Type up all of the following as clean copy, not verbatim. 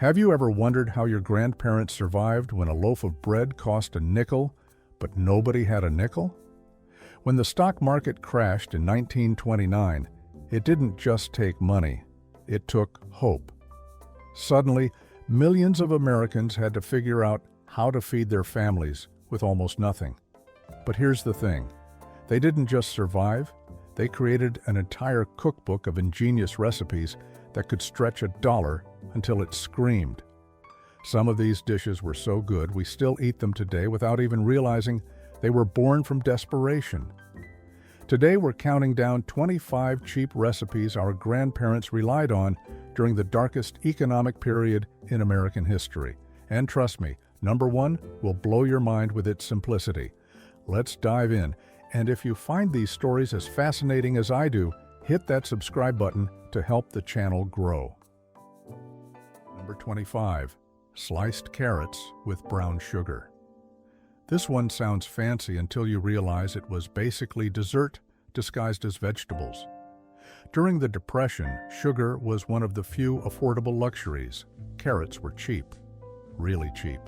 Have you ever wondered how your grandparents survived when a loaf of bread cost a nickel, but nobody had a nickel? When the stock market crashed in 1929, it didn't just take money, it took hope. Suddenly, millions of Americans had to figure out how to feed their families with almost nothing. But here's the thing, they didn't just survive, they created an entire cookbook of ingenious recipes that could stretch $1 until it screamed. Some of these dishes were so good we still eat them today without even realizing they were born from desperation. Today we're counting down 25 cheap recipes our grandparents relied on during the darkest economic period in American history. And trust me, number 1 will blow your mind with its simplicity. Let's dive in, and if you find these stories as fascinating as I do, hit that subscribe button to help the channel grow. Number 25. Sliced carrots with brown sugar. This one sounds fancy until you realize it was basically dessert disguised as vegetables. During the Depression, sugar was one of the few affordable luxuries. Carrots were cheap, really cheap.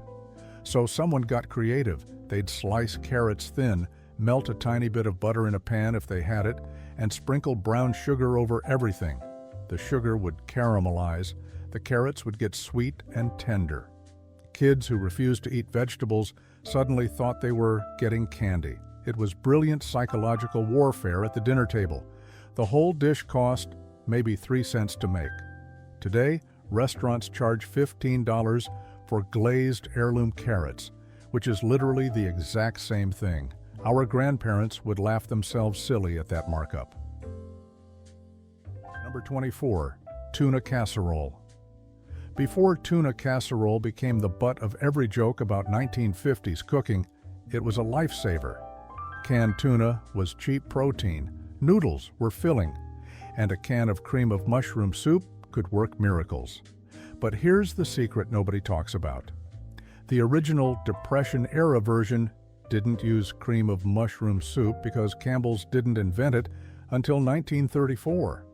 So someone got creative. They'd slice carrots thin, melt a tiny bit of butter in a pan if they had it, and sprinkle brown sugar over everything. The sugar would caramelize, the carrots would get sweet and tender. Kids who refused to eat vegetables suddenly thought they were getting candy. It was brilliant psychological warfare at the dinner table. The whole dish cost maybe 3 cents to make. Today, restaurants charge $15 for glazed heirloom carrots, which is literally the exact same thing. Our grandparents would laugh themselves silly at that markup. Number 24. Tuna casserole. Before tuna casserole became the butt of every joke about 1950s cooking, it was a lifesaver. Canned tuna was cheap protein, noodles were filling, and a can of cream of mushroom soup could work miracles. But here's the secret nobody talks about. The original Depression-era version didn't use cream of mushroom soup because Campbell's didn't invent it until 1934.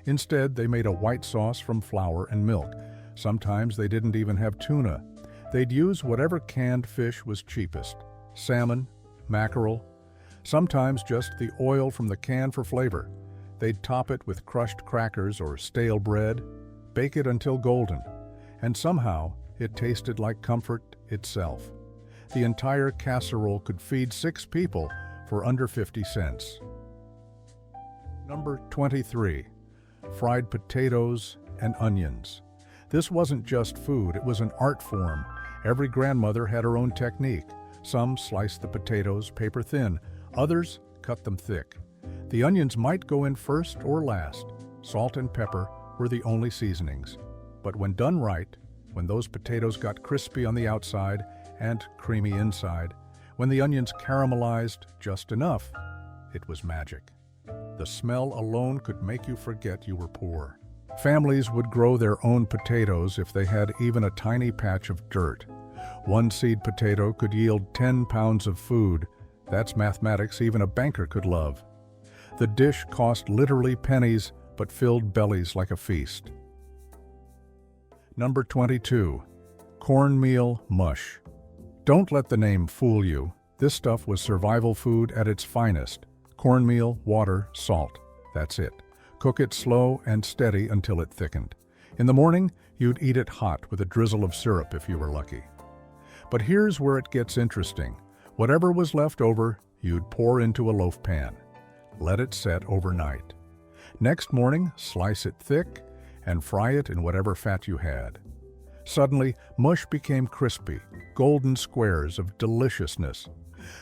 Instead, they made a white sauce from flour and milk. Sometimes they didn't even have tuna. They'd use whatever canned fish was cheapest. Salmon, mackerel, sometimes just the oil from the can for flavor. They'd top it with crushed crackers or stale bread, bake it until golden, and somehow it tasted like comfort itself. The entire casserole could feed 6 people for under 50 cents. Number 23. Fried potatoes and onions. This wasn't just food, it was an art form. Every grandmother had her own technique. Some sliced the potatoes paper thin, others cut them thick. The onions might go in first or last. Salt and pepper were the only seasonings. But when done right, when those potatoes got crispy on the outside and creamy inside, when the onions caramelized just enough, it was magic. The smell alone could make you forget you were poor. Families would grow their own potatoes if they had even a tiny patch of dirt. One seed potato could yield 10 pounds of food. That's mathematics even a banker could love. The dish cost literally pennies, but filled bellies like a feast. Number 22. Cornmeal mush. Don't let the name fool you. This stuff was survival food at its finest. Cornmeal, water, salt. That's it. Cook it slow and steady until it thickened. In the morning, you'd eat it hot with a drizzle of syrup if you were lucky. But here's where it gets interesting. Whatever was left over, you'd pour into a loaf pan. Let it set overnight. Next morning, slice it thick and fry it in whatever fat you had. Suddenly, mush became crispy, golden squares of deliciousness.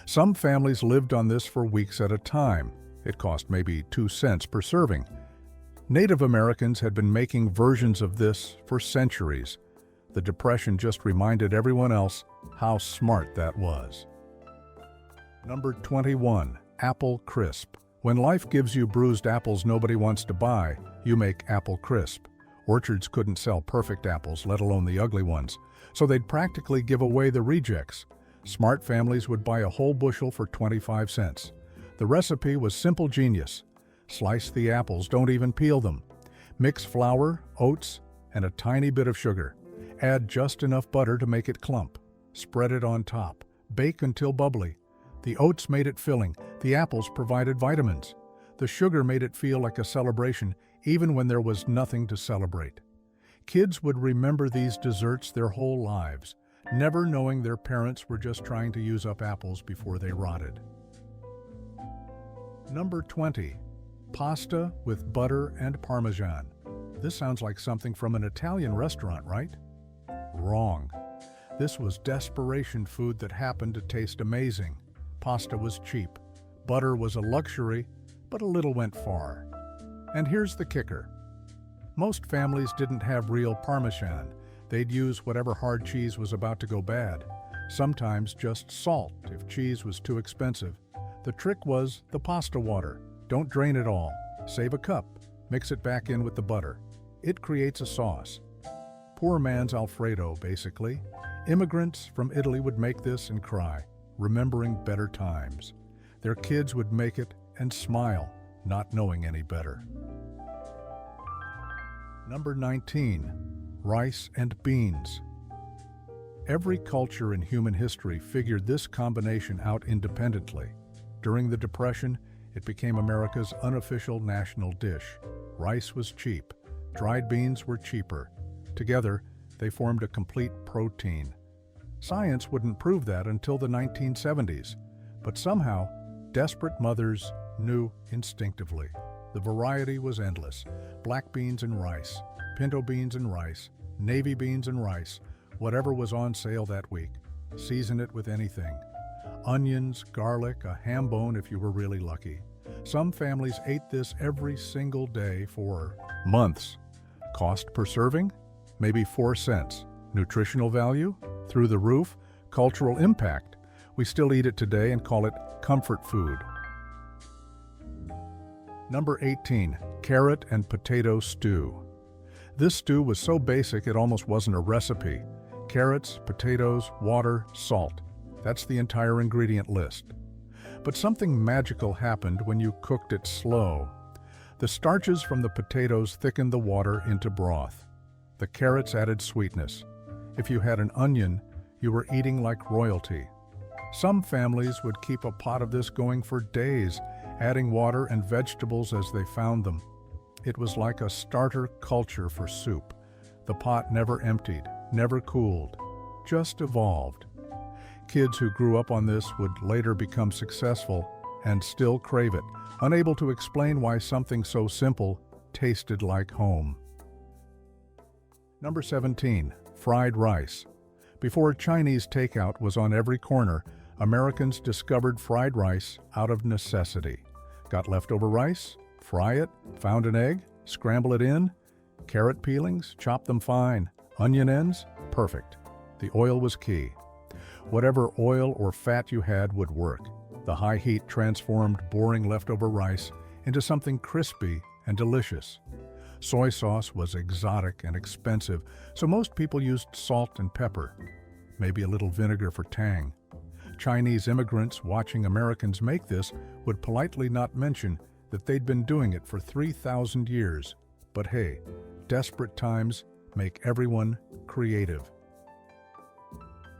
Some families lived on this for weeks at a time. It cost maybe 2 cents per serving. Native Americans had been making versions of this for centuries. The Depression just reminded everyone else how smart that was. Number 21. Apple crisp. When life gives you bruised apples nobody wants to buy, you make apple crisp. Orchards couldn't sell perfect apples, let alone the ugly ones, so they'd practically give away the rejects. Smart families would buy a whole bushel for 25 cents. The recipe was simple genius. Slice the apples, don't even peel them. Mix flour, oats, and a tiny bit of sugar. Add just enough butter to make it clump. Spread it on top. Bake until bubbly. The oats made it filling. The apples provided vitamins. The sugar made it feel like a celebration, even when there was nothing to celebrate. Kids would remember these desserts their whole lives, never knowing their parents were just trying to use up apples before they rotted. Number 20. Pasta with butter and Parmesan. This sounds like something from an Italian restaurant, right? Wrong. This was desperation food that happened to taste amazing. Pasta was cheap. Butter was a luxury, but a little went far. And here's the kicker. Most families didn't have real Parmesan. They'd use whatever hard cheese was about to go bad. Sometimes just salt if cheese was too expensive. The trick was the pasta water. Don't drain it all. Save a cup. Mix it back in with the butter. It creates a sauce. Poor man's Alfredo, basically. Immigrants from Italy would make this and cry, remembering better times. Their kids would make it and smile, not knowing any better. Number 19. Rice and beans. Every culture in human history figured this combination out independently. During the Depression, it became America's unofficial national dish. Rice was cheap. Dried beans were cheaper. Together, they formed a complete protein. Science wouldn't prove that until the 1970s, but somehow, desperate mothers knew instinctively. The variety was endless. Black beans and rice, pinto beans and rice, navy beans and rice, whatever was on sale that week. Season it with anything. Onions, garlic, a ham bone if you were really lucky. Some families ate this every single day for months. Cost per serving? Maybe 4 cents. Nutritional value? Through the roof. Cultural impact? We still eat it today and call it comfort food. Number 18. Carrot and potato stew. This stew was so basic it almost wasn't a recipe. Carrots, potatoes, water, salt. That's the entire ingredient list. But something magical happened when you cooked it slow. The starches from the potatoes thickened the water into broth. The carrots added sweetness. If you had an onion, you were eating like royalty. Some families would keep a pot of this going for days, adding water and vegetables as they found them. It was like a starter culture for soup. The pot never emptied, never cooled, just evolved. Kids who grew up on this would later become successful and still crave it, unable to explain why something so simple tasted like home. Number 17. Fried rice. Before Chinese takeout was on every corner, Americans discovered fried rice out of necessity. Got leftover rice? Fry it. Found an egg? Scramble it in. Carrot peelings? Chop them fine. Onion ends? Perfect. The oil was key. Whatever oil or fat you had would work. The high heat transformed boring leftover rice into something crispy and delicious. Soy sauce was exotic and expensive, so most people used salt and pepper, maybe a little vinegar for tang. Chinese immigrants watching Americans make this would politely not mention that they'd been doing it for 3,000 years. But hey, desperate times make everyone creative.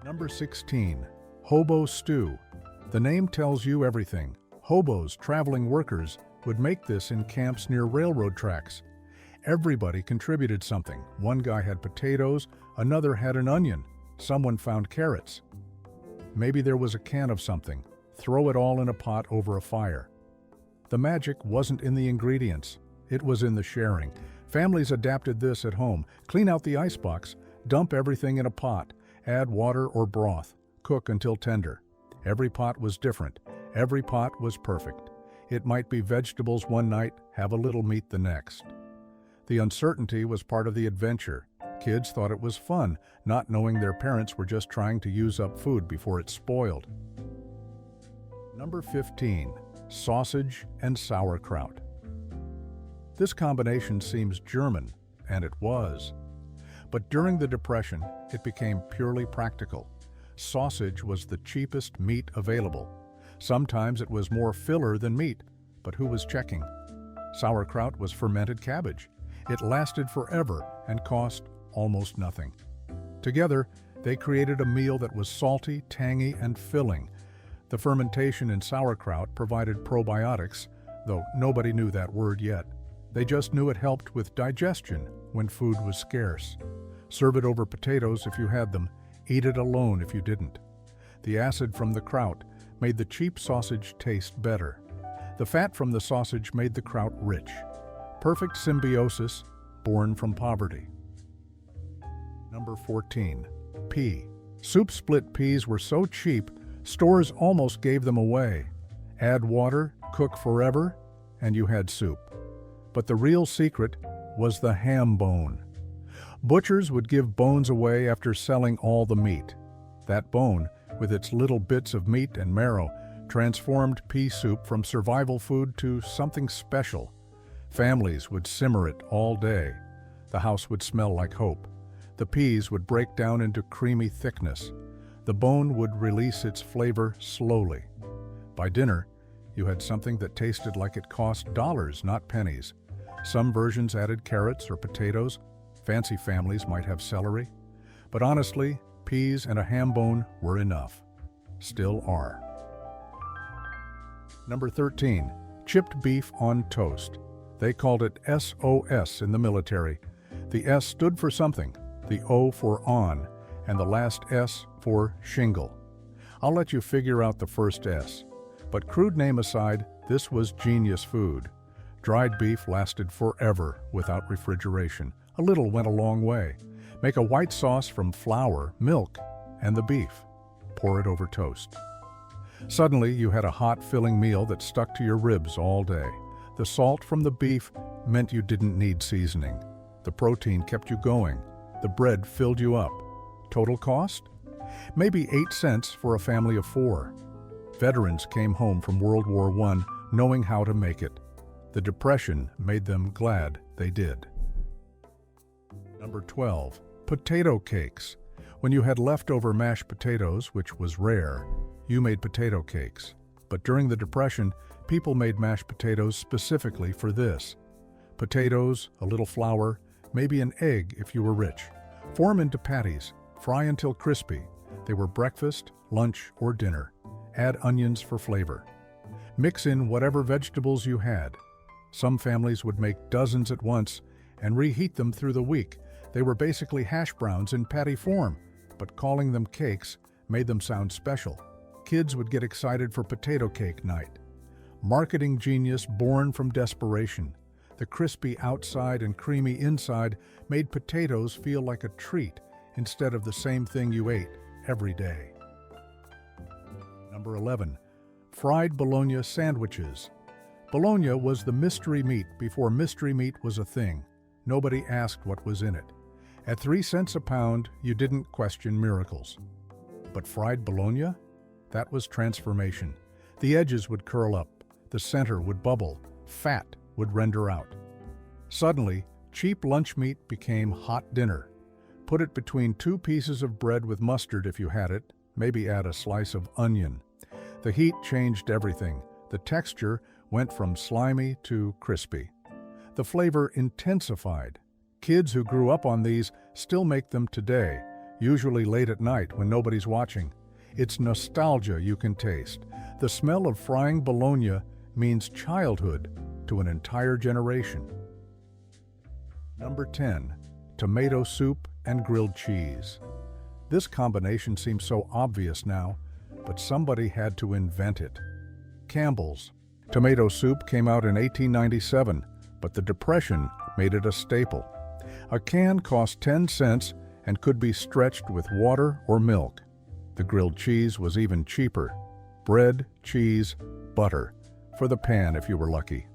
Number 16. Hobo stew. The name tells you everything. Hobos, traveling workers, would make this in camps near railroad tracks. Everybody contributed something. One guy had potatoes, another had an onion, someone found carrots. Maybe there was a can of something. Throw it all in a pot over a fire. The magic wasn't in the ingredients. It was in the sharing. Families adapted this at home. Clean out the icebox, dump everything in a pot, add water or broth, cook until tender. Every pot was different. Every pot was perfect. It might be vegetables one night, have a little meat the next. The uncertainty was part of the adventure. Kids thought it was fun, not knowing their parents were just trying to use up food before it spoiled. Number 15. Sausage and sauerkraut. This combination seems German, and it was. But during the Depression, it became purely practical. Sausage was the cheapest meat available. Sometimes it was more filler than meat, but who was checking? Sauerkraut was fermented cabbage. It lasted forever and cost almost nothing. Together, they created a meal that was salty, tangy, and filling. The fermentation in sauerkraut provided probiotics, though nobody knew that word yet. They just knew it helped with digestion when food was scarce. Serve it over potatoes if you had them, eat it alone if you didn't. The acid from the kraut made the cheap sausage taste better. The fat from the sausage made the kraut rich. Perfect symbiosis, born from poverty. Number 14. Pea. Soup split peas were so cheap, stores almost gave them away. Add water, cook forever, and you had soup. But the real secret was the ham bone. Butchers would give bones away after selling all the meat. That bone, with its little bits of meat and marrow, transformed pea soup from survival food to something special. Families would simmer it all day. The house would smell like hope. The peas would break down into creamy thickness. The bone would release its flavor slowly. By dinner, you had something that tasted like it cost dollars, not pennies. Some versions added carrots or potatoes. Fancy families might have celery. But honestly, peas and a ham bone were enough. Still are. Number 13. Chipped beef on toast. They called it SOS in the military. The S stood for something, the O for on, and the last S for shingle. I'll let you figure out the first S. But crude name aside, this was genius food. Dried beef lasted forever without refrigeration. A little went a long way. Make a white sauce from flour, milk, and the beef. Pour it over toast. Suddenly, you had a hot, filling meal that stuck to your ribs all day. The salt from the beef meant you didn't need seasoning. The protein kept you going. The bread filled you up. Total cost? Maybe 8 cents for a family of 4. Veterans came home from World War I knowing how to make it. The Depression made them glad they did. Number 12. Potato cakes. When you had leftover mashed potatoes, which was rare, you made potato cakes. But during the Depression, people made mashed potatoes specifically for this. Potatoes, a little flour, maybe an egg if you were rich. Form into patties, fry until crispy. They were breakfast, lunch, or dinner. Add onions for flavor. Mix in whatever vegetables you had. Some families would make dozens at once and reheat them through the week. They were basically hash browns in patty form, but calling them cakes made them sound special. Kids would get excited for potato cake night. Marketing genius born from desperation. The crispy outside and creamy inside made potatoes feel like a treat instead of the same thing you ate every day. Number 11. Fried bologna sandwiches. Bologna was the mystery meat before mystery meat was a thing. Nobody asked what was in it. At 3 cents a pound, you didn't question miracles. But fried bologna? That was transformation. The edges would curl up, the center would bubble, fat would render out. Suddenly, cheap lunch meat became hot dinner. Put it between 2 pieces of bread with mustard if you had it, maybe add a slice of onion. The heat changed everything. The texture went from slimy to crispy. The flavor intensified. Kids who grew up on these still make them today, usually late at night when nobody's watching. It's nostalgia you can taste. The smell of frying bologna means childhood to an entire generation. Number 10. Tomato soup and grilled cheese. This combination seems so obvious now, but somebody had to invent it. Campbell's. Tomato soup came out in 1897, but the Depression made it a staple. A can cost 10 cents and could be stretched with water or milk. The grilled cheese was even cheaper. Bread, cheese, butter, for the pan if you were lucky.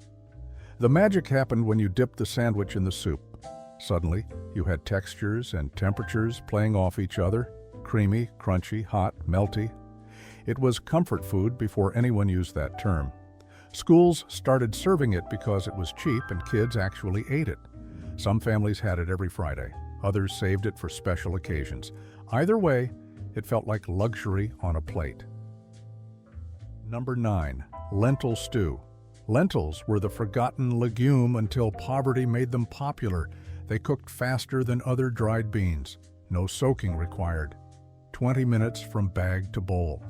The magic happened when you dipped the sandwich in the soup. Suddenly, you had textures and temperatures playing off each other, creamy, crunchy, hot, melty. It was comfort food before anyone used that term. Schools started serving it because it was cheap and kids actually ate it. Some families had it every Friday. Others saved it for special occasions. Either way, it felt like luxury on a plate. Number 9. Lentil stew. Lentils were the forgotten legume until poverty made them popular. They cooked faster than other dried beans. no soaking required. 20 minutes from bag to bowl.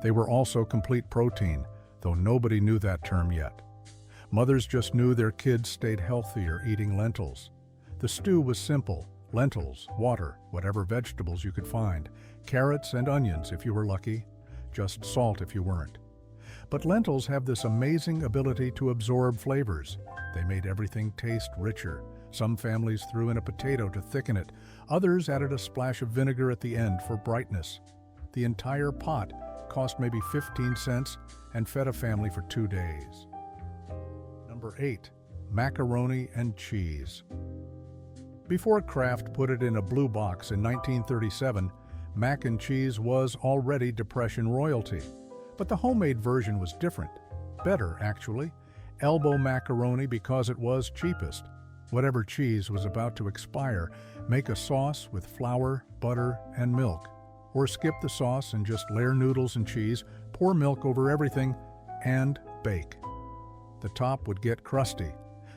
They were also complete protein, though nobody knew that term yet. Mothers just knew their kids stayed healthier eating lentils. The stew was simple: lentils, water, whatever vegetables you could find, carrots and onions if you were lucky, just salt if you weren't. But lentils have this amazing ability to absorb flavors. They made everything taste richer. Some families threw in a potato to thicken it. Others added a splash of vinegar at the end for brightness. The entire pot cost maybe 15 cents and fed a family for 2 days. Number 8. Macaroni and cheese. Before Kraft put it in a blue box in 1937, mac and cheese was already Depression royalty. But the homemade version was different. Better, actually. Elbow macaroni because it was cheapest. Whatever cheese was about to expire, make a sauce with flour, butter, and milk. Or skip the sauce and just layer noodles and cheese, pour milk over everything, and bake. The top would get crusty.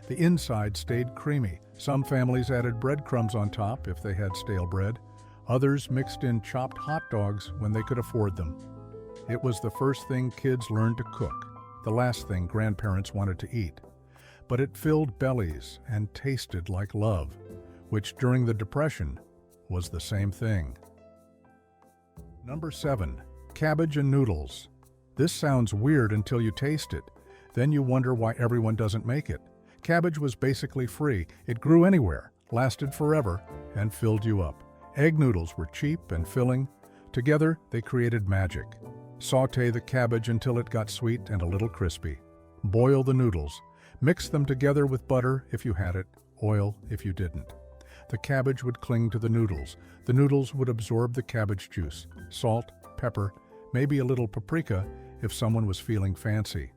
The inside stayed creamy. Some families added breadcrumbs on top if they had stale bread. Others mixed in chopped hot dogs when they could afford them. It was the first thing kids learned to cook, the last thing grandparents wanted to eat. But it filled bellies and tasted like love, which during the Depression was the same thing. Number 7. Cabbage and noodles. This sounds weird until you taste it. Then you wonder why everyone doesn't make it. Cabbage was basically free. It grew anywhere, lasted forever, and filled you up. Egg noodles were cheap and filling. Together, they created magic. Sauté the cabbage until it got sweet and a little crispy. Boil the noodles. Mix them together with butter if you had it, oil if you didn't. The cabbage would cling to the noodles. The noodles would absorb the cabbage juice, salt, pepper, maybe a little paprika if someone was feeling fancy.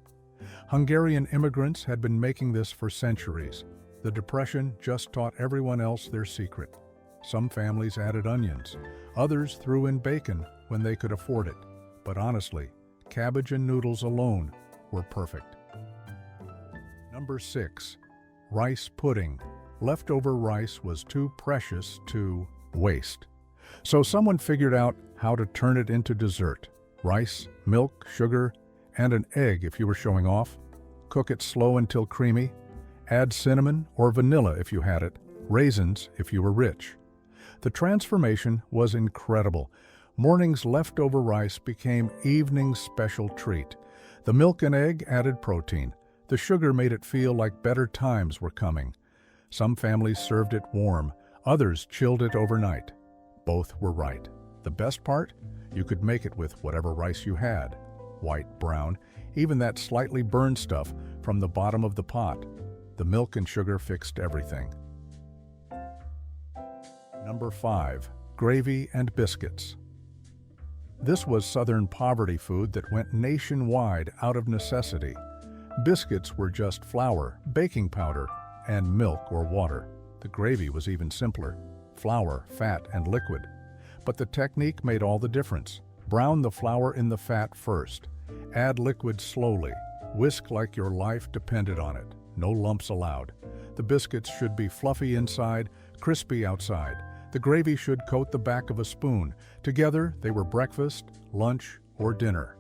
Hungarian immigrants had been making this for centuries. The Depression just taught everyone else their secret. Some families added onions. Others threw in bacon when they could afford it. But honestly, cabbage and noodles alone were perfect. Number 6. Rice pudding. Leftover rice was too precious to waste. So someone figured out how to turn it into dessert. Rice, milk, sugar, and an egg if you were showing off. Cook it slow until creamy. Add cinnamon or vanilla if you had it, raisins if you were rich. The transformation was incredible. Morning's leftover rice became evening's special treat. The milk and egg added protein. The sugar made it feel like better times were coming. Some families served it warm, others chilled it overnight. Both were right. The best part? You could make it with whatever rice you had. White, brown, even that slightly burned stuff from the bottom of the pot. The milk and sugar fixed everything. Number 5. Gravy and biscuits. This was Southern poverty food that went nationwide out of necessity. Biscuits were just flour, baking powder, and milk or water. The gravy was even simpler: flour, fat, and liquid. But the technique made all the difference. Brown the flour in the fat first. Add liquid slowly. Whisk like your life depended on it. No lumps allowed. The biscuits should be fluffy inside, crispy outside. The gravy should coat the back of a spoon. Together, they were breakfast, lunch, or dinner.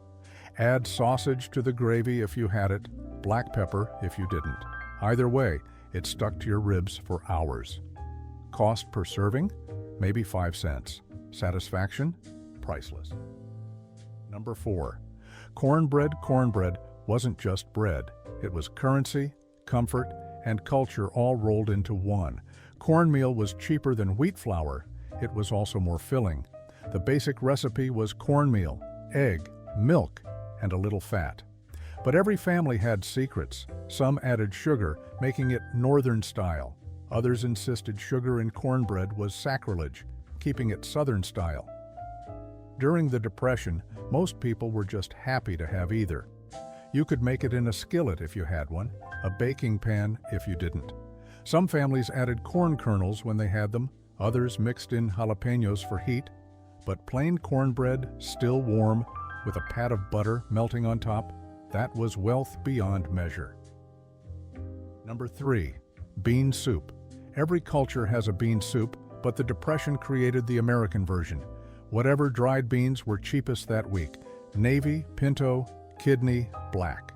Add sausage to the gravy if you had it, black pepper if you didn't. Either way, it stuck to your ribs for hours. Cost per serving? Maybe 5 cents. Satisfaction? Priceless. Number 4. Cornbread. Cornbread wasn't just bread. It was currency, comfort, and culture all rolled into one. Cornmeal was cheaper than wheat flour. It was also more filling. The basic recipe was cornmeal, egg, milk, and a little fat. But every family had secrets. Some added sugar, making it northern style. Others insisted sugar in cornbread was sacrilege, keeping it southern style. During the Depression, most people were just happy to have either. You could make it in a skillet if you had one, a baking pan if you didn't. Some families added corn kernels when they had them, others mixed in jalapenos for heat, but plain cornbread, still warm, with a pat of butter melting on top, that was wealth beyond measure. Number 3. Bean soup. Every culture has a bean soup, But the Depression created the American version. Whatever dried beans were cheapest that week, navy, pinto, kidney, black.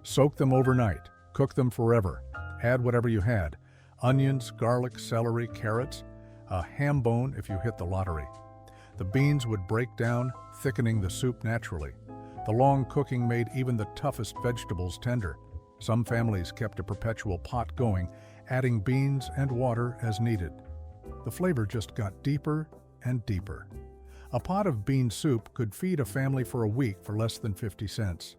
Soak them overnight, cook them forever. Add whatever you had: onions, garlic, celery, carrots, a ham bone if you hit the lottery. The beans would break down, thickening the soup naturally. The long cooking made even the toughest vegetables tender. Some families kept a perpetual pot going, adding beans and water as needed. The flavor just got deeper and deeper. A pot of bean soup could feed a family for a week for less than 50 cents.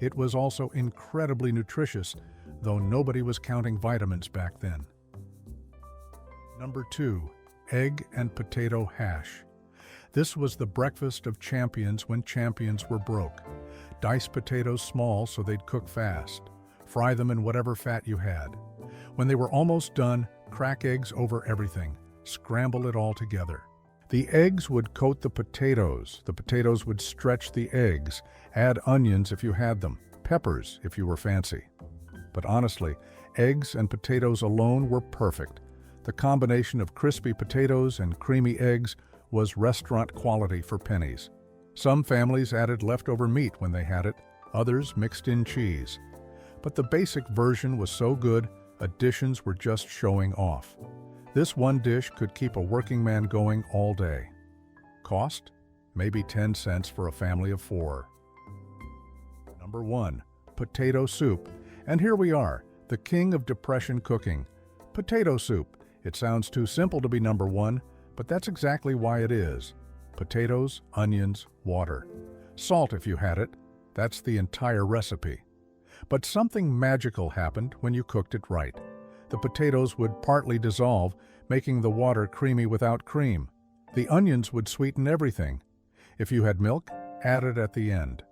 It was also incredibly nutritious, though nobody was counting vitamins back then. Number 2. Egg and potato hash. This was the breakfast of champions when champions were broke. Dice potatoes small so they'd cook fast. Fry them in whatever fat you had. When they were almost done, crack eggs over everything. Scramble it all together. The eggs would coat the potatoes would stretch the eggs. Add onions if you had them, peppers if you were fancy. But honestly, eggs and potatoes alone were perfect. The combination of crispy potatoes and creamy eggs was restaurant quality for pennies. Some families added leftover meat when they had it, others mixed in cheese. But the basic version was so good, additions were just showing off. This one dish could keep a working man going all day. Cost? Maybe 10 cents for a family of 4. Number 1. Potato soup. And here we are, the king of Depression cooking. Potato soup. It sounds too simple to be number 1, but that's exactly why it is. Potatoes, onions, water. Salt if you had it. That's the entire recipe. But something magical happened when you cooked it right. The potatoes would partly dissolve, making the water creamy without cream. The onions would sweeten everything. If you had milk, add it at the end.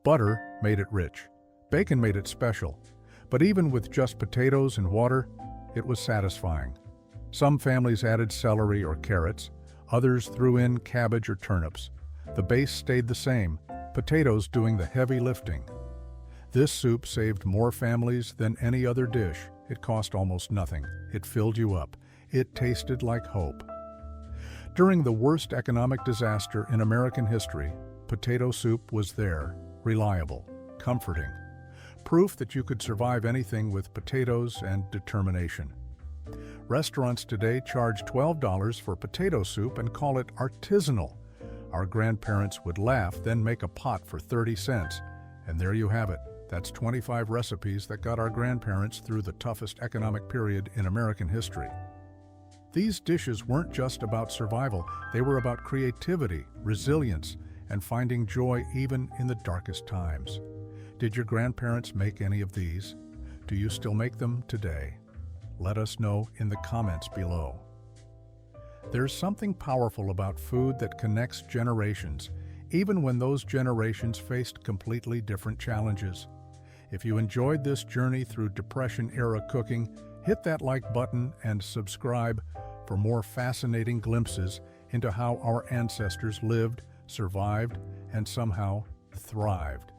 Butter made it rich. Bacon made it special. But even with just potatoes and water, it was satisfying. Some families added celery or carrots. Others threw in cabbage or turnips. The base stayed the same, potatoes doing the heavy lifting. This soup saved more families than any other dish. It cost almost nothing. It filled you up. It tasted like hope. During the worst economic disaster in American history, potato soup was there, reliable, comforting. Proof that you could survive anything with potatoes and determination. Restaurants today charge $12 for potato soup and call it artisanal. Our grandparents would laugh, then make a pot for 30 cents. And there you have it. That's 25 recipes that got our grandparents through the toughest economic period in American history. These dishes weren't just about survival, they were about creativity, resilience, and finding joy even in the darkest times. Did your grandparents make any of these? Do you still make them today? Let us know in the comments below. There's something powerful about food that connects generations, even when those generations faced completely different challenges. If you enjoyed this journey through Depression-era cooking, hit that like button and subscribe for more fascinating glimpses into how our ancestors lived, survived, and somehow thrived.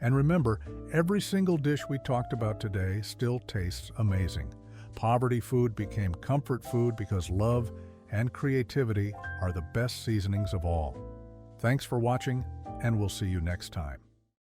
And remember, every single dish we talked about today still tastes amazing. Poverty food became comfort food because love and creativity are the best seasonings of all. Thanks for watching, and we'll see you next time.